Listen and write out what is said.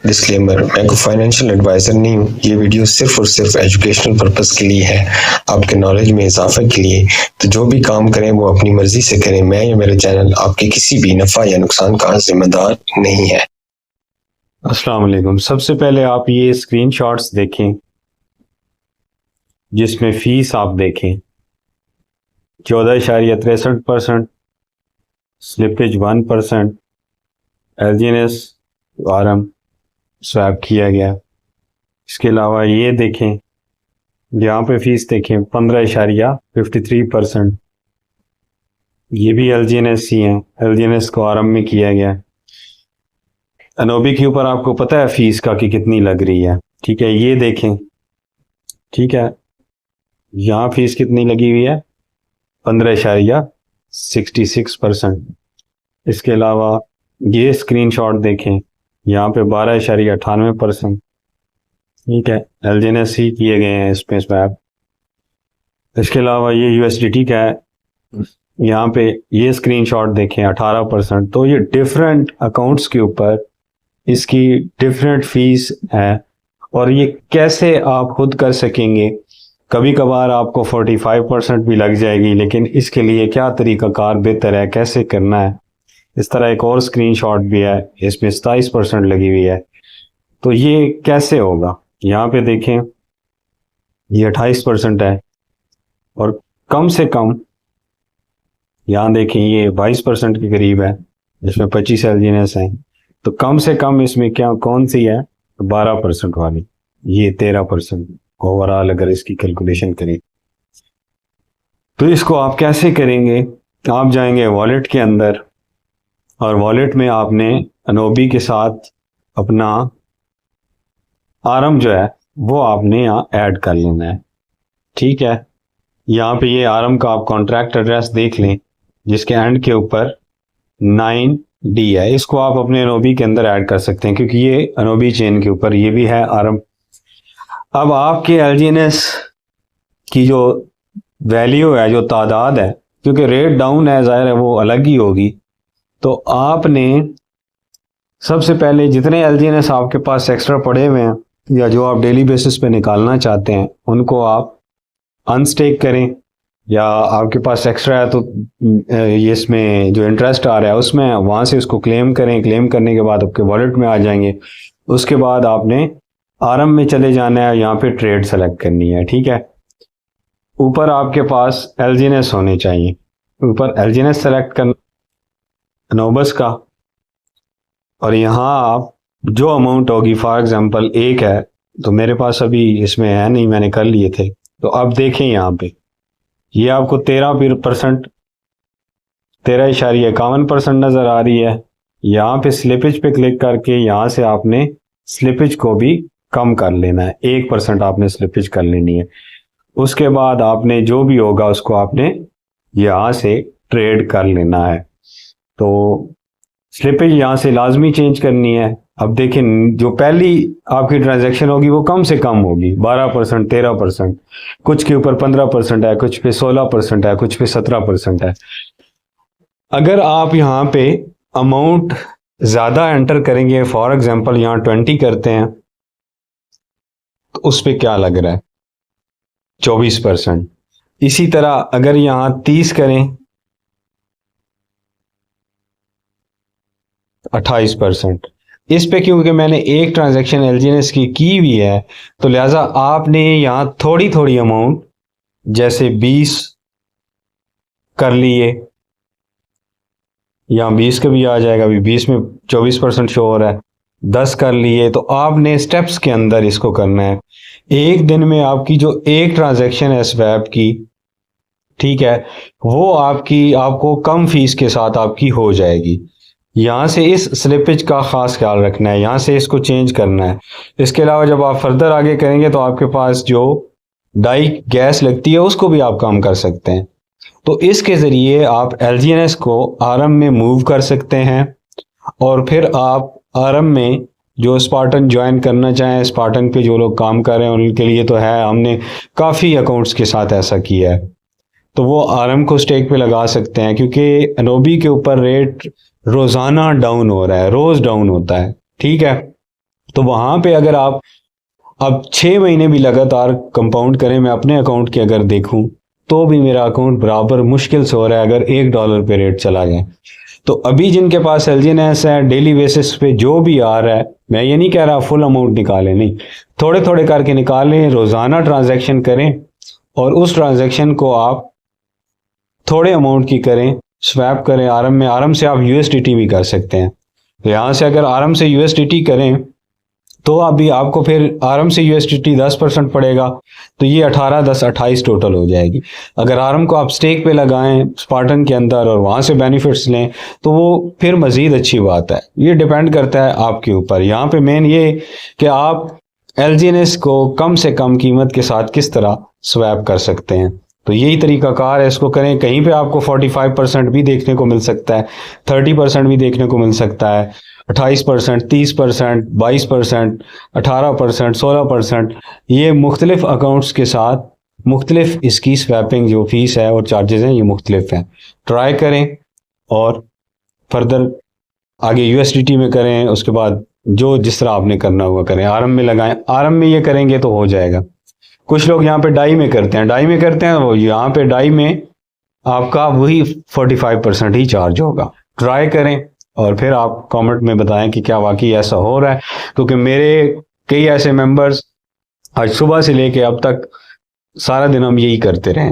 Disclaimer, मैं कोई financial adviser नहीं हूँ। ये वीडियो सिर्फ और सिर्फ एजुकेशनल पर्पस के लिए है, आपके नॉलेज में इजाफा के लिए। तो जो भी काम करें वो अपनी मर्जी से करें। मैं या मेरा चैनल आपके किसी भी नफ़ा या नुकसान का जिम्मेदार नहीं है। अस्सलाम वालेकुम। सबसे पहले आप ये स्क्रीनशॉट्स देखें जिसमें फीस आप देखें 14.63%, स्लिपेज 1%, एलजीएनएस आरएम स्वैप किया गया। इसके अलावा ये देखें, यहाँ पे फीस देखें 15.53%, ये भी एलजीएनएस ही है, एलजीएनएस को आरएम में किया गया। एनओबी के ऊपर आपको पता है फीस का कि कितनी लग रही है, ठीक है। ये देखें, ठीक है, यहाँ फीस कितनी लगी हुई है 15.66%। इसके अलावा ये स्क्रीनशॉट देखें, यहाँ पे 12.98%, ठीक है, एलजीएनएस ही किए गए हैं इसमें स्वैप। इसके अलावा ये यूएसडीटी का है, यहाँ पे ये स्क्रीनशॉट देखें 18%। तो ये डिफरेंट अकाउंट्स के ऊपर इसकी डिफरेंट फीस है और ये कैसे आप खुद कर सकेंगे। कभी कभार आपको 45% भी लग जाएगी, लेकिन इसके लिए क्या तरीकाकार बेहतर है, कैसे करना है। इस तरह एक और स्क्रीनशॉट भी है, इसमें 27% लगी हुई है। तो ये कैसे होगा, यहाँ पे देखें ये 28% है और कम से कम यहाँ देखें ये 22% के करीब है, जिसमें 25 एलजीएनएस हैं। तो कम से कम इसमें क्या कौन सी है 12% वाली, ये 13% ओवरऑल अगर इसकी कैलकुलेशन करें। तो इसको आप कैसे करेंगे, आप जाएंगे वॉलेट के अंदर और वॉलेट में आपने एनओबी के साथ अपना आरएम जो है वो आपने यहाँ ऐड कर लेना है, ठीक है। यहाँ पे ये आरएम का आप कॉन्ट्रैक्ट एड्रेस देख लें जिसके एंड के ऊपर 9D है। इसको आप अपने एनओबी के अंदर ऐड कर सकते हैं क्योंकि ये एनओबी चेन के ऊपर ये भी है आरएम। अब आपके एलजीएनएस की जो वैल्यू है, जो तादाद है, क्योंकि रेट डाउन है जाहिर है वो अलग ही होगी। तो आपने सबसे पहले जितने एलजीएनएस आपके पास एक्स्ट्रा पड़े हुए हैं या जो आप डेली बेसिस पे निकालना चाहते हैं उनको आप अनस्टेक करें, या आपके पास एक्स्ट्रा है तो इसमें जो इंटरेस्ट आ रहा है उसमें वहाँ से उसको क्लेम करें। क्लेम करने के बाद आपके वॉलेट में आ जाएंगे। उसके बाद आपने आरएम में चले जाना है, यहाँ पे ट्रेड सेलेक्ट करनी है, ठीक है। ऊपर आपके पास एलजीएनएस होने चाहिए, ऊपर एलजीएनएस सेलेक्ट करना नोबस का, और यहाँ आप जो अमाउंट होगी, फॉर एग्जांपल 1 है तो मेरे पास अभी इसमें है नहीं, मैंने कर लिए थे। तो अब देखें यहाँ पे ये आपको 13% 13.51% नजर आ रही है। यहाँ पे स्लिपेज पे क्लिक करके यहाँ से आपने स्लिपेज को भी कम कर लेना है, 1% आपने स्लिपेज कर लेनी है। उसके बाद आपने जो भी होगा उसको आपने यहाँ से ट्रेड कर लेना है। तो स्लिपेज यहाँ से लाजमी चेंज करनी है। अब देखें जो पहली आपकी ट्रांजैक्शन होगी वो कम से कम होगी 12% 13%, कुछ के ऊपर 15% है, कुछ पे 16% है, कुछ पे 17% है। अगर आप यहाँ पे अमाउंट ज़्यादा एंटर करेंगे, फॉर एग्जांपल यहाँ 20 करते हैं तो उस पर क्या लग रहा है 24%। इसी तरह अगर यहाँ 30 करें 28%। इस पे क्योंकि मैंने एक ट्रांजैक्शन एलजीएनएस की हुई है तो लिहाजा आपने यहाँ थोड़ी थोड़ी अमाउंट जैसे 20 कर लिए, यहाँ 20 का भी आ जाएगा, अभी 20 में 24% शो हो रहा है, 10 कर लिए। तो आपने स्टेप्स के अंदर इसको करना है। एक दिन में आपकी जो एक ट्रांजैक्शन है स्वैप की, ठीक है, वो आपको कम फीस के साथ आपकी हो जाएगी। यहाँ से इस स्लिपेज का खास ख्याल रखना है, यहाँ से इसको चेंज करना है। इसके अलावा जब आप फर्दर आगे करेंगे तो आपके पास जो डाई गैस लगती है उसको भी आप कम कर सकते हैं। तो इसके ज़रिए आप एलजीएनएस को आरएम में मूव कर सकते हैं और फिर आप आरएम में जो स्पार्टन ज्वाइन करना चाहें, स्पार्टन पे जो लोग काम कर रहे हैं उनके लिए तो है, हमने काफ़ी अकाउंट्स के साथ ऐसा किया है। तो वो आरएम को स्टेक पे लगा सकते हैं क्योंकि एनओबी के ऊपर रेट रोज़ाना डाउन हो रहा है, रोज़ डाउन होता है, ठीक है। तो वहाँ पे अगर आप अब 6 महीने भी लगातार कंपाउंड करें, मैं अपने अकाउंट के अगर देखूं तो भी मेरा अकाउंट बराबर मुश्किल से हो रहा है अगर $1 पे रेट चला जाए। तो अभी जिनके पास एलजीएनएस है, डेली बेसिस पे जो भी आ रहा है, मैं ये नहीं कह रहा फुल अमाउंट निकालें, नहीं, थोड़े थोड़े करके निकालें, रोजाना ट्रांजैक्शन करें और उस ट्रांजैक्शन को आप थोड़े अमाउंट की करें, स्वैप करें आरएम में। आरएम से आप यूएसडीटी भी कर सकते हैं। तो यहाँ से अगर आरएम से यूएसडीटी करें तो अभी आपको फिर आरएम से यूएसडीटी 10% पड़ेगा, तो ये 18, 10, 28 टोटल हो जाएगी। अगर आरएम को आप स्टेक पे लगाएं स्पार्टन के अंदर और वहाँ से बेनिफिट्स लें तो वो फिर मज़ीद अच्छी बात है। ये डिपेंड करता है आपके ऊपर। यहाँ पे मेन ये कि आप एलजीएनएस को कम से कम कीमत के साथ किस तरह स्वैप कर सकते हैं। तो यही तरीकाकार है, इसको करें। कहीं पे आपको 45% भी देखने को मिल सकता है, 30% भी देखने को मिल सकता है, 28%, 30%, 22%, 18%, 16%, ये मुख्तलिफ अकाउंट्स के साथ मुख्तलिफ इसकी स्वैपिंग जो फीस है और चार्जेस हैं ये मुख्तलिफ हैं। ट्राई करें और फर्दर आगे यूएसडीटी में करें, उसके बाद जो जिस तरह आपने करना हुआ करें। आरएम में लगाएं, आरएम में ये करेंगे तो हो जाएगा। कुछ लोग यहाँ पे डाई में करते हैं, डाई में करते हैं, वो यहाँ पे डाई में आपका वही 45% ही चार्ज होगा। ट्राई करें और फिर आप कमेंट में बताएं कि क्या वाकई ऐसा हो रहा है, क्योंकि मेरे कई ऐसे मेंबर्स आज सुबह से लेके अब तक सारा दिन हम यही करते रहे।